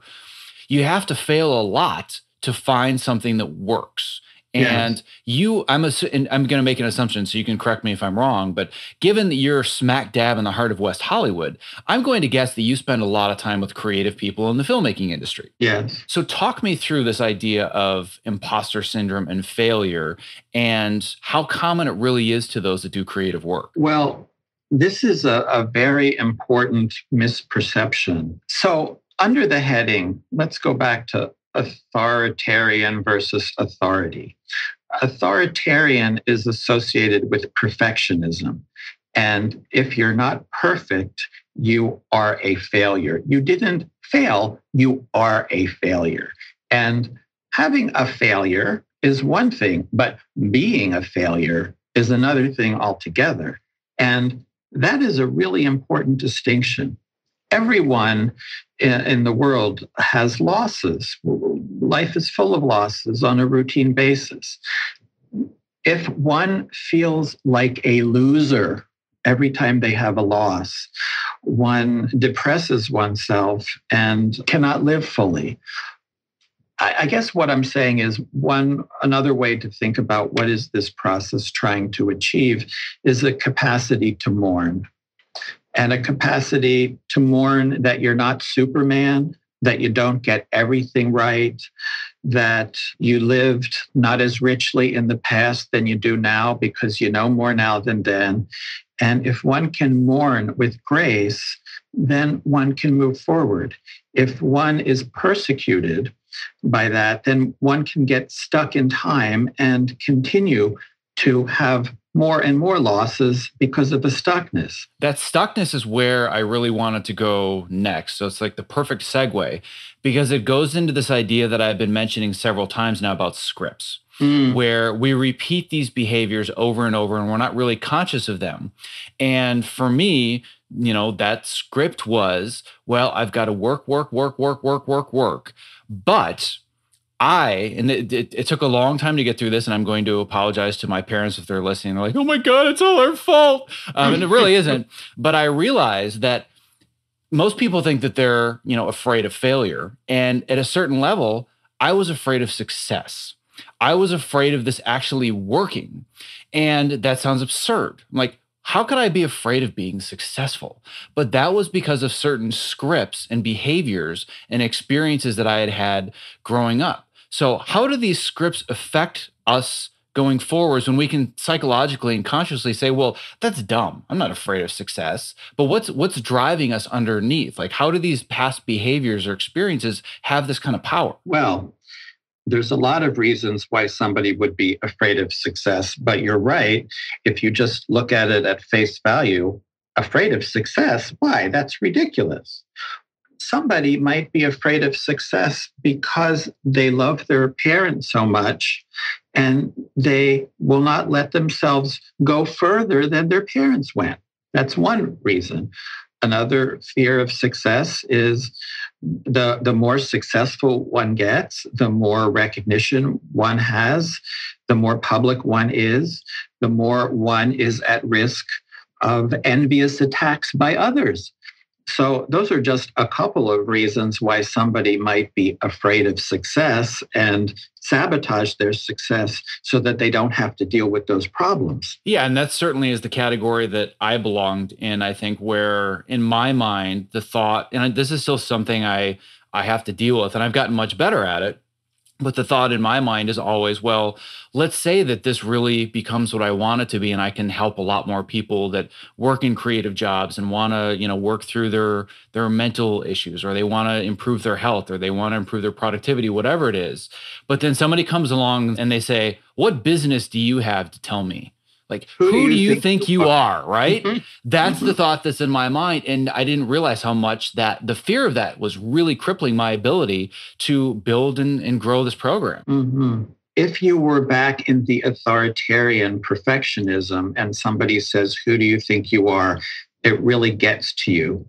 you have to fail a lot to find something that works. And Yes. I'm going to make an assumption, so you can correct me if I'm wrong, but given that you're smack dab in the heart of West Hollywood, I'm going to guess that you spend a lot of time with creative people in the filmmaking industry. Yes. So talk me through this idea of imposter syndrome and failure, and how common it really is to those that do creative work. Well, this is a very important misperception. So under the heading, let's go back to authoritarian versus authority. Authoritarian is associated with perfectionism. And if you're not perfect, you are a failure. You didn't fail, you are a failure. And having a failure is one thing, but being a failure is another thing altogether. And that is a really important distinction. Everyone in the world has losses. Life is full of losses on a routine basis. If one feels like a loser every time they have a loss, one depresses oneself and cannot live fully. I guess what I'm saying is another way to think about what is this process trying to achieve is a capacity to mourn, and a capacity to mourn that you're not Superman, that you don't get everything right, that you lived not as richly in the past than you do now because you know more now than then. And if one can mourn with grace, then one can move forward. If one is persecuted by that, then one can get stuck in time and continue to have more and more losses because of the stuckness. That stuckness is where I really wanted to go next. So it's like the perfect segue because it goes into this idea that I've been mentioning several times now about scripts, where we repeat these behaviors over and over and we're not really conscious of them. And for me, that script was, well, I've got to work. But it took a long time to get through this, and I'm going to apologize to my parents if they're listening. They're like, oh my God, it's all our fault. And it really isn't. But I realized that most people think that they're, afraid of failure. And at a certain level, I was afraid of success. I was afraid of this actually working. And that sounds absurd. I'm like, how could I be afraid of being successful? But that was because of certain scripts and behaviors and experiences that I had had growing up. So how do these scripts affect us going forwards when we can psychologically and consciously say, well, that's dumb. I'm not afraid of success. But what's driving us underneath? Like, how do these past behaviors or experiences have this kind of power? Well, there's a lot of reasons why somebody would be afraid of success, but you're right. If you just look at it at face value, afraid of success, why? That's ridiculous. Somebody might be afraid of success because they love their parents so much and they will not let themselves go further than their parents went. That's one reason. Another fear of success is the more successful one gets, the more recognition one has, the more public one is, the more one is at risk of envious attacks by others. So those are just a couple of reasons why somebody might be afraid of success and sabotage their success so that they don't have to deal with those problems. Yeah, and that certainly is the category that I belonged in, I think, where in my mind, the thought, and this is still something I have to deal with, and I've gotten much better at it. But the thought in my mind is always, well, let's say that this really becomes what I want it to be, and I can help a lot more people that work in creative jobs and want to, work through their mental issues, or they want to improve their health, or they want to improve their productivity, whatever it is. But then somebody comes along and they say, what business do you have to tell me? Like, who do you think you are, right? Mm-hmm. That's the thought that's in my mind. And I didn't realize how much that the fear of that was really crippling my ability to build and grow this program. Mm-hmm. If you were back in the authoritarian perfectionism and somebody says, who do you think you are? It really gets to you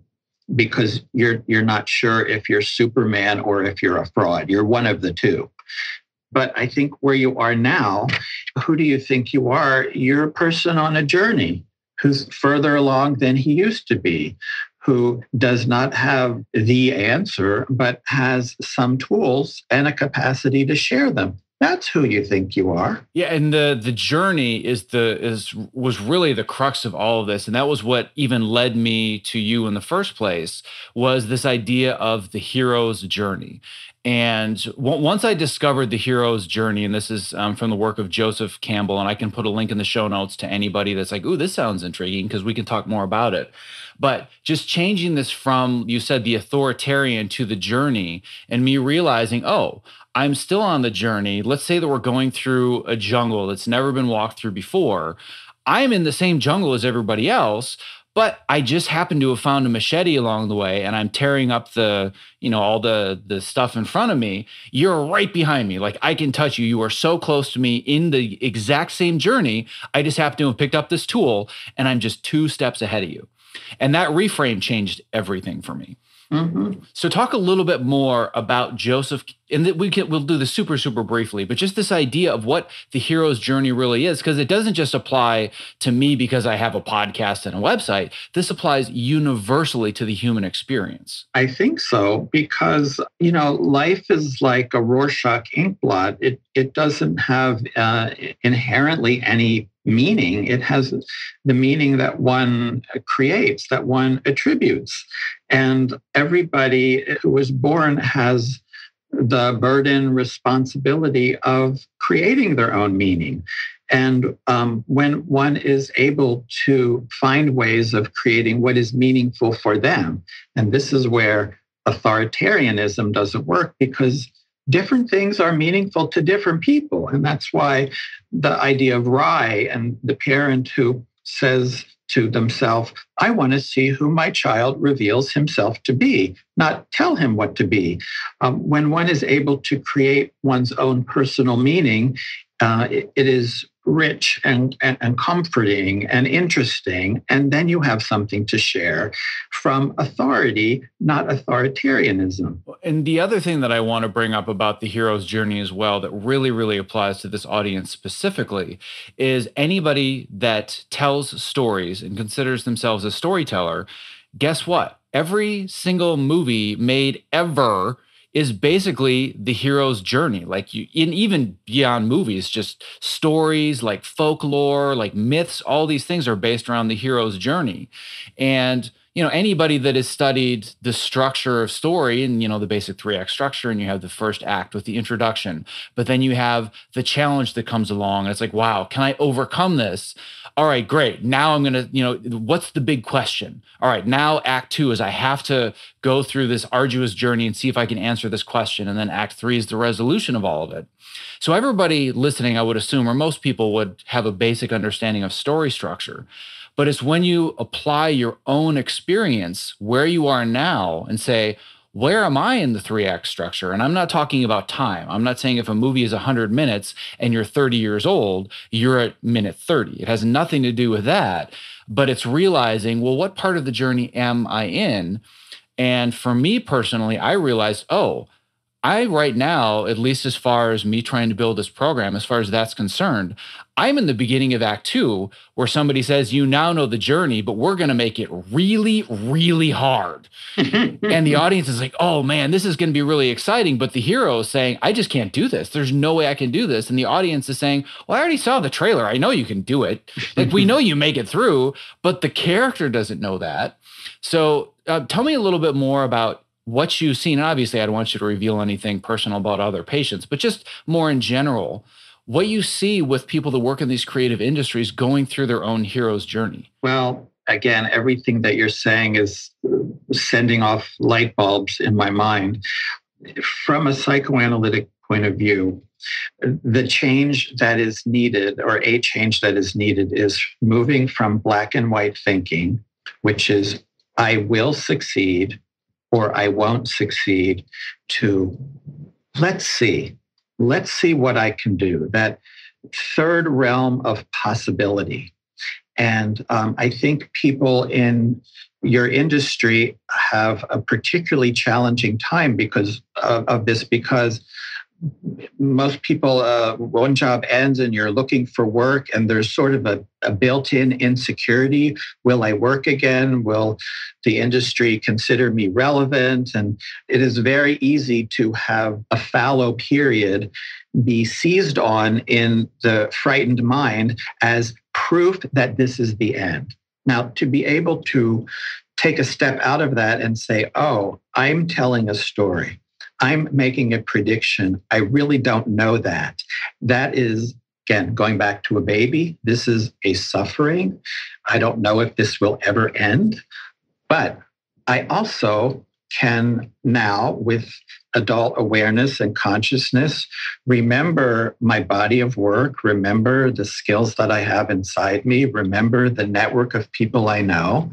because you're not sure if you're Superman or if you're a fraud. You're one of the two. But I think where you are now, who do you think you are? You're a person on a journey who's further along than he used to be, who does not have the answer, but has some tools and a capacity to share them. That's who you think you are. Yeah, and the journey was really the crux of all of this, and that was what even led me to you in the first place, was this idea of the hero's journey. And once I discovered the hero's journey, and this is from the work of Joseph Campbell, and I can put a link in the show notes to anybody that's like, ooh, this sounds intriguing, because we can talk more about it. But just changing this from, you said, the authoritarian to the journey, and me realizing, oh, I'm still on the journey. Let's say that we're going through a jungle that's never been walked through before. I'm in the same jungle as everybody else, But I just happen to have found a machete along the way and I'm tearing up all the stuff in front of me. You're right behind me. Like I can touch you. You are so close to me in the exact same journey. I just happen to have picked up this tool and I'm just 2 steps ahead of you. And that reframe changed everything for me. Mm-hmm. So talk a little bit more about Joseph, and that we'll do this super, super briefly, but just this idea of what the hero's journey really is, because it doesn't just apply to me because I have a podcast and a website. This applies universally to the human experience. I think so, because, life is like a Rorschach inkblot. It doesn't have inherently any meaning. It has the meaning that one creates, that one attributes. And everybody who was born has the burden, responsibility of creating their own meaning. And when one is able to find ways of creating what is meaningful for them, and this is where authoritarianism doesn't work, because different things are meaningful to different people. And that's why the idea of Rye and the parent who says to themselves, I want to see who my child reveals himself to be, not tell him what to be. When one is able to create one's own personal meaning, it is rich and comforting and interesting. And then you have something to share from authority, not authoritarianism. And the other thing that I want to bring up about the hero's journey as well, that really, really applies to this audience specifically, is anybody that tells stories and considers themselves a storyteller, guess what? Every single movie made ever is basically the hero's journey. Like even beyond movies, just stories like folklore, like myths, all these things are based around the hero's journey. And anybody that has studied the structure of story and, the basic 3-act structure, and you have the first act with the introduction, but then you have the challenge that comes along. And it's like, wow, can I overcome this? All right, great. Now I'm going to, what's the big question? All right, now act 2 is I have to go through this arduous journey and see if I can answer this question. And then act 3 is the resolution of all of it. So everybody listening, I would assume, or most people would have a basic understanding of story structure. But it's when you apply your own experience where you are now and say, where am I in the 3-act structure? And I'm not talking about time. I'm not saying if a movie is 100 minutes and you're 30 years old, you're at minute 30. It has nothing to do with that. But it's realizing, well, what part of the journey am I in? And for me personally, I realized, I right now, at least as far as me trying to build this program, as far as that's concerned, I'm in the beginning of Act 2 where somebody says, you now know the journey, but we're going to make it really, really hard. And the audience is like, oh man, this is going to be really exciting. But the hero is saying, I just can't do this. There's no way I can do this. And the audience is saying, well, I already saw the trailer. I know you can do it. Like we know you make it through, but the character doesn't know that. So tell me a little bit more about what you've seen. And obviously, I don't want you to reveal anything personal about other patients, but just more in general, what you see with people that work in these creative industries going through their own hero's journey. Well, again, everything that you're saying is sending off light bulbs in my mind. From a psychoanalytic point of view, the change that is needed, or a change that is needed, is moving from black and white thinking, which is I will succeed or I won't succeed, to let's see what I can do, that third realm of possibility. And I think people in your industry have a particularly challenging time because of this, because most people, one job ends and you're looking for work and there's sort of a built-in insecurity. Will I work again? Will the industry consider me relevant? And it is very easy to have a fallow period be seized on in the frightened mind as proof that this is the end. Now, to be able to take a step out of that and say, oh, I'm telling a story, I'm making a prediction, I really don't know that. That is, again, going back to a baby, this is a suffering. I don't know if this will ever end. But I also can now, with adult awareness and consciousness, remember my body of work, remember the skills that I have inside me, remember the network of people I know,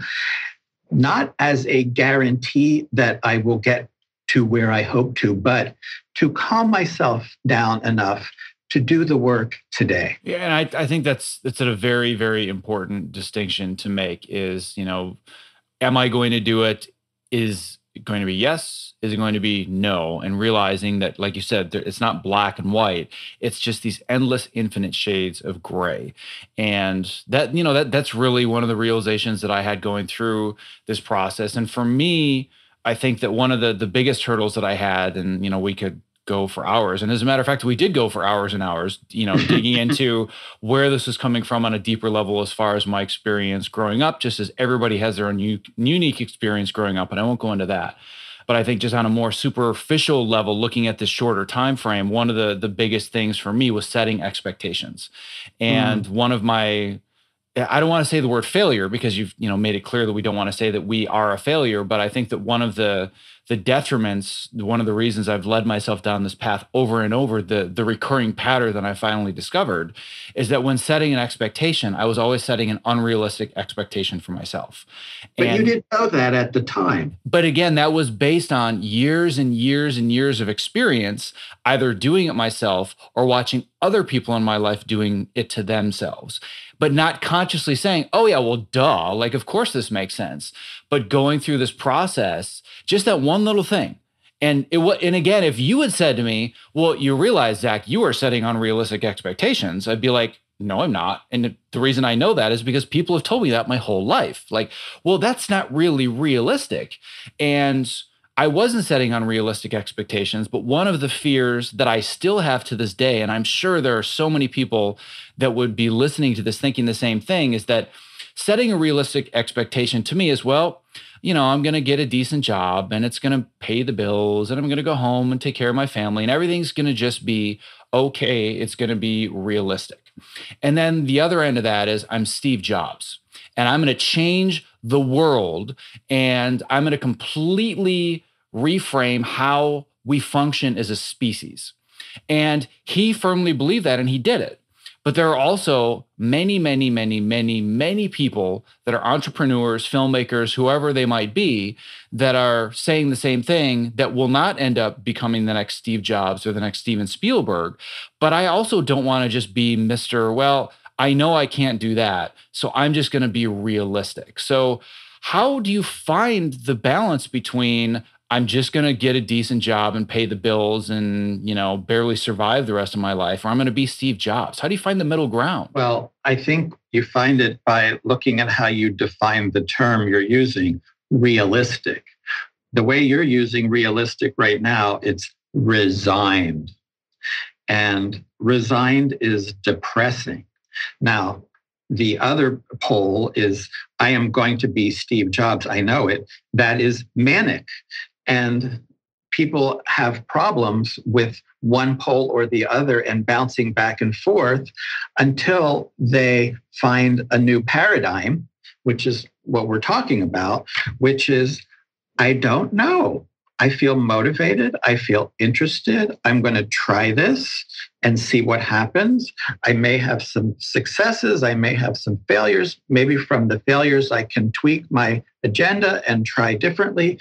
not as a guarantee that I will get to where I hope to, but to calm myself down enough to do the work today. Yeah, and I think that's a very, very important distinction to make is, am I going to do it? Is it going to be yes? Is it going to be no? And realizing that, like you said, it's not black and white. It's just these endless, infinite shades of gray. And that's really one of the realizations that I had going through this process. And for me, I think that one of the biggest hurdles that I had, and we could go for hours. And as a matter of fact, we did go for hours and hours, digging into where this was coming from on a deeper level as far as my experience growing up, just as everybody has their own unique experience growing up. And I won't go into that. But I think just on a more superficial level, looking at this shorter time frame, one of the biggest things for me was setting expectations. And one of my I don't want to say the word failure because you've made it clear that we don't want to say that we are a failure, but I think that one of the detriments, one of the reasons I've led myself down this path over and over, the recurring pattern that I finally discovered is that when setting an expectation, I was always setting an unrealistic expectation for myself. But you didn't know that at the time. But again, that was based on years and years and years of experience, either doing it myself or watching other people in my life doing it to themselves, but not consciously saying, oh yeah, well, duh, like, of course this makes sense. But going through this process, just that one little thing. And again, if you had said to me, well, you realize, Zach, you are setting unrealistic expectations, I'd be like, no, I'm not. And the reason I know that is because people have told me that my whole life. Like, well, that's not really realistic. And I wasn't setting unrealistic expectations, but one of the fears that I still have to this day, and I'm sure there are so many people that would be listening to this thinking the same thing, is that setting a realistic expectation to me is, well, I'm going to get a decent job and it's going to pay the bills and I'm going to go home and take care of my family and everything's going to just be okay. It's going to be realistic. And then the other end of that is I'm Steve Jobs and I'm going to change the world and I'm going to completely reframe how we function as a species. And he firmly believed that and he did it. But there are also many, many, many, many, many people that are entrepreneurs, filmmakers, whoever they might be, that are saying the same thing that will not end up becoming the next Steve Jobs or the next Steven Spielberg. But I also don't want to just be Mr. Well, I know I can't do that, so I'm just going to be realistic. So how do you find the balance between I'm just going to get a decent job and pay the bills and, barely survive the rest of my life, or I'm going to be Steve Jobs? How do you find the middle ground? Well, I think you find it by looking at how you define the term you're using, realistic. The way you're using realistic right now, it's resigned. And resigned is depressing. Now, the other pole is I am going to be Steve Jobs. I know it. That is manic. And people have problems with one pole or the other and bouncing back and forth until they find a new paradigm, which is what we're talking about, which is, I don't know. I feel motivated. I feel interested. I'm going to try this and see what happens. I may have some successes. I may have some failures. Maybe from the failures, I can tweak my agenda and try differently.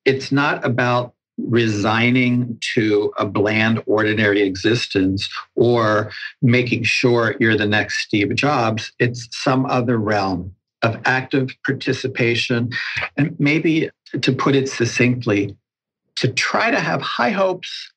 It's not about resigning to a bland, ordinary existence or making sure you're the next Steve Jobs. It's some other realm of active participation. And maybe to put it succinctly, to try to have high hopes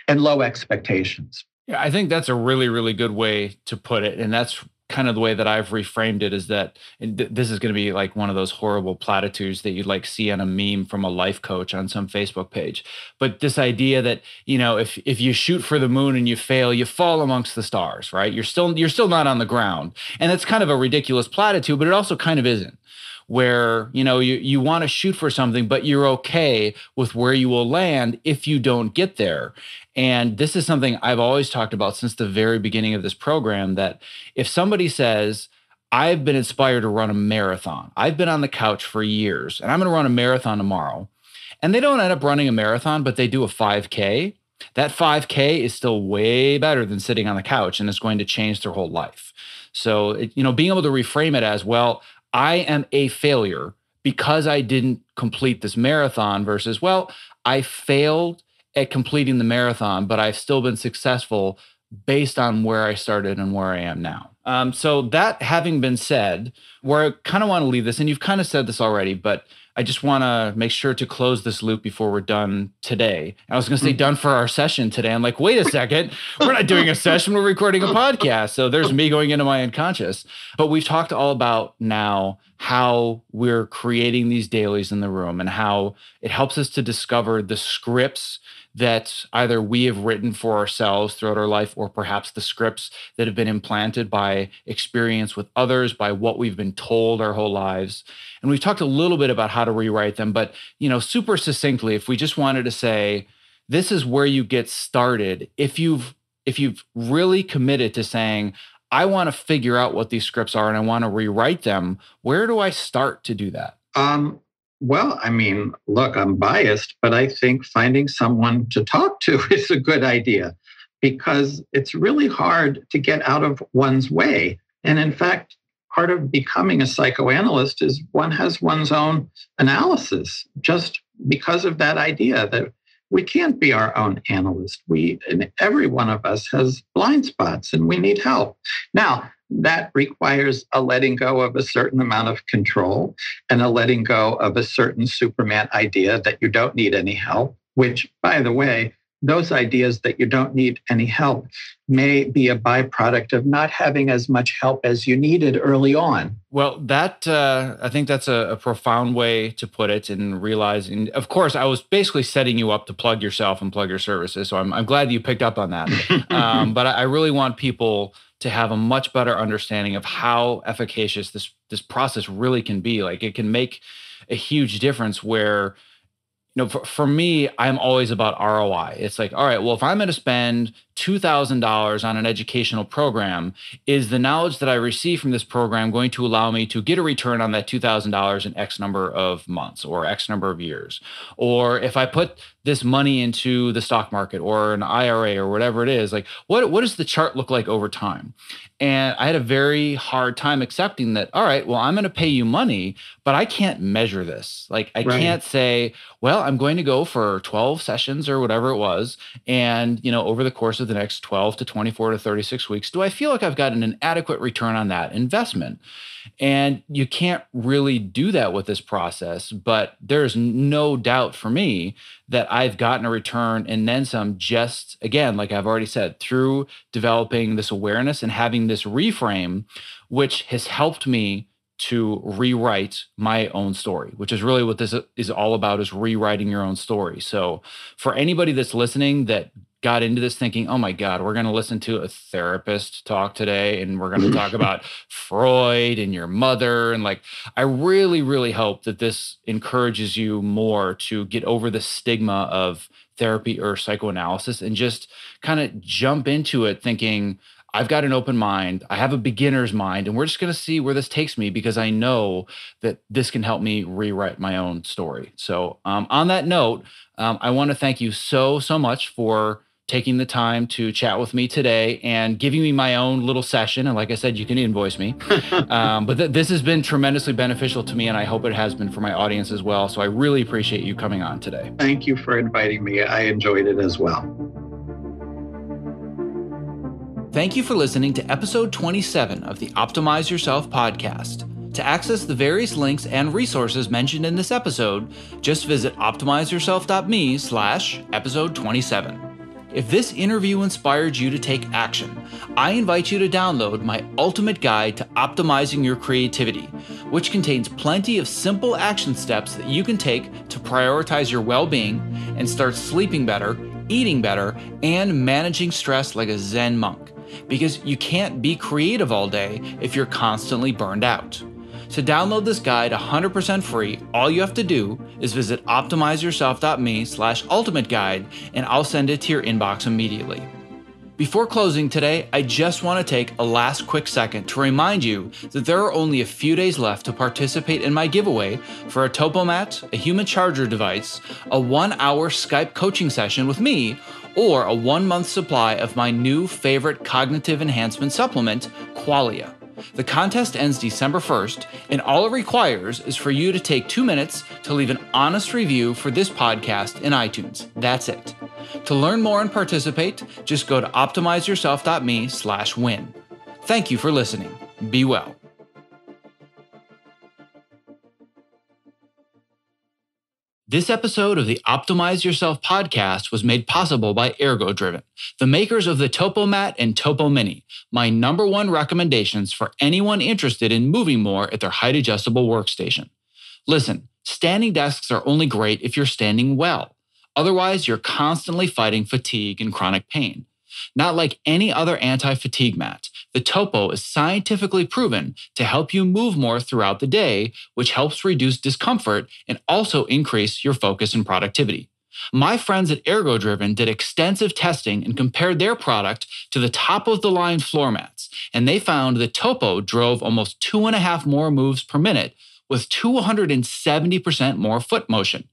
and low expectations. Yeah, I think that's a really, really good way to put it. And that's kind of the way that I've reframed it, is that this is going to be like one of those horrible platitudes that you'd like see on a meme from a life coach on some Facebook page. But this idea that, if you shoot for the moon and you fail, you fall amongst the stars, right? You're still not on the ground. And that's kind of a ridiculous platitude, but it also kind of isn't. Where, you want to shoot for something, but you're okay with where you will land if you don't get there. And this is something I've always talked about since the very beginning of this program, that if somebody says, I've been inspired to run a marathon, I've been on the couch for years and I'm going to run a marathon tomorrow, and they don't end up running a marathon, but they do a 5K, that 5K is still way better than sitting on the couch and is going to change their whole life. So, being able to reframe it as, well, I am a failure because I didn't complete this marathon versus, well, I failed at completing the marathon, but I've still been successful based on where I started and where I am now. So that having been said, where I kind of want to leave this, and you've kind of said this already, but I just want to make sure to close this loop before we're done today. I was going to say done for our session today. I'm like, wait a second, we're not doing a session, we're recording a podcast. So there's me going into my unconscious. But we've talked all about now how we're creating these dailies in the room and how it helps us to discover the scripts that either we have written for ourselves throughout our life, or perhaps the scripts that have been implanted by experience with others, by what we've been told our whole lives. And we've talked a little bit about how to rewrite them, but super succinctly, if we just wanted to say, this is where you get started. If you've really committed to saying, I want to figure out what these scripts are and I want to rewrite them, where do I start to do that? Well, look, I'm biased, but I think finding someone to talk to is a good idea, because it's really hard to get out of one's way. And in fact, part of becoming a psychoanalyst is one has one's own analysis, just because of that idea that we can't be our own analyst. And every one of us has blind spots and we need help. Now, that requires a letting go of a certain amount of control and a letting go of a certain Superman idea that you don't need any help, which, by the way, those ideas that you don't need any help may be a byproduct of not having as much help as you needed early on. Well, I think that's a profound way to put it, and realizing, of course, I was basically setting you up to plug yourself and plug your services. So I'm glad you picked up on that. But I really want people to have a much better understanding of how efficacious this process really can be. Like, it can make a huge difference where, for me, I'm always about ROI. It's like, all right, well, if I'm going to spend $2,000 on an educational program, is the knowledge that I receive from this program going to allow me to get a return on that $2,000 in X number of months or X number of years? Or if I put this money into the stock market or an IRA or whatever it is, like, what does the chart look like over time? And I had a very hard time accepting that, all right, well, I'm going to pay you money, but I can't measure this. Like, I can't say, well, I'm going to go for 12 sessions or whatever it was. And, over the course of the next 12 to 24 to 36 weeks, do I feel like I've gotten an adequate return on that investment? And you can't really do that with this process, but there's no doubt for me that I've gotten a return and then some, just, again, like I've already said, through developing this awareness and having this reframe, which has helped me to rewrite my own story, which is really what this is all about, is rewriting your own story. So for anybody that's listening that got into this thinking, oh my God, we're going to listen to a therapist talk today, and we're going to talk about Freud and your mother. And like, I really, really hope that this encourages you more to get over the stigma of therapy or psychoanalysis and just kind of jump into it thinking, I've got an open mind, I have a beginner's mind, and we're just going to see where this takes me, because I know that this can help me rewrite my own story. So on that note, I want to thank you so much for taking the time to chat with me today and giving me my own little session. And like I said, you can invoice me. But this has been tremendously beneficial to me, and I hope it has been for my audience as well. So I really appreciate you coming on today. Thank you for inviting me. I enjoyed it as well. Thank you for listening to episode 27 of the Optimize Yourself podcast. To access the various links and resources mentioned in this episode, just visit optimizeyourself.me/episode 27. If this interview inspired you to take action, I invite you to download my ultimate guide to optimizing your creativity, which contains plenty of simple action steps that you can take to prioritize your well-being and start sleeping better, eating better, and managing stress like a Zen monk. Because you can't be creative all day if you're constantly burned out. To download this guide 100% free, all you have to do is visit optimizeyourself.me/ultimate guide, and I'll send it to your inbox immediately. Before closing today, I just want to take a last quick second to remind you that there are only a few days left to participate in my giveaway for a TopoMat, a human charger device, a 1-hour Skype coaching session with me, or a 1-month supply of my new favorite cognitive enhancement supplement, Qualia. The contest ends December 1st, and all it requires is for you to take 2 minutes to leave an honest review for this podcast in iTunes. That's it. To learn more and participate, just go to optimizeyourself.me/win. Thank you for listening. Be well. This episode of the Optimize Yourself podcast was made possible by ErgoDriven, the makers of the TopoMat and Topo Mini, my number one recommendations for anyone interested in moving more at their height-adjustable workstation. Listen, standing desks are only great if you're standing well. Otherwise, you're constantly fighting fatigue and chronic pain. Not like any other anti-fatigue mat, the Topo is scientifically proven to help you move more throughout the day, which helps reduce discomfort and also increase your focus and productivity. My friends at ErgoDriven did extensive testing and compared their product to the top-of-the-line floor mats, and they found the Topo drove almost 2.5 more moves per minute with 270% more foot motion.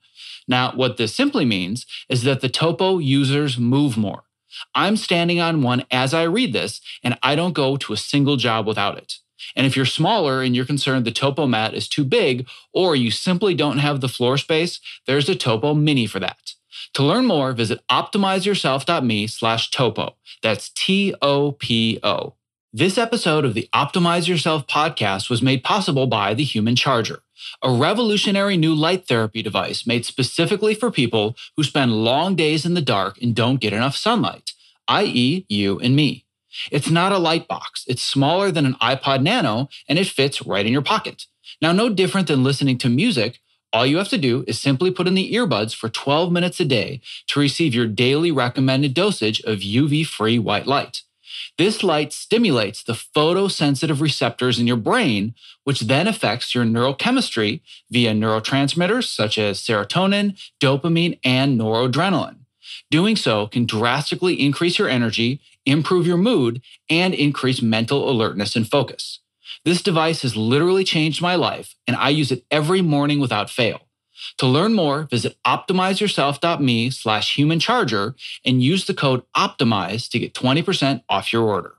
Now, what this simply means is that the Topo users move more. I'm standing on one as I read this, and I don't go to a single job without it. And if you're smaller and you're concerned the Topo mat is too big, or you simply don't have the floor space, there's the Topo Mini for that. To learn more, visit optimizeyourself.me/topo. That's TOPO. This episode of the Optimize Yourself podcast was made possible by the Human Charger, a revolutionary new light therapy device made specifically for people who spend long days in the dark and don't get enough sunlight, i.e. you and me. It's not a light box. It's smaller than an iPod Nano, and it fits right in your pocket. Now, no different than listening to music, all you have to do is simply put in the earbuds for 12 minutes a day to receive your daily recommended dosage of UV-free white light. This light stimulates the photosensitive receptors in your brain, which then affects your neurochemistry via neurotransmitters such as serotonin, dopamine, and noradrenaline. Doing so can drastically increase your energy, improve your mood, and increase mental alertness and focus. This device has literally changed my life, and I use it every morning without fail. To learn more, visit optimizeyourself.me/humancharger and use the code OPTIMIZE to get 20% off your order.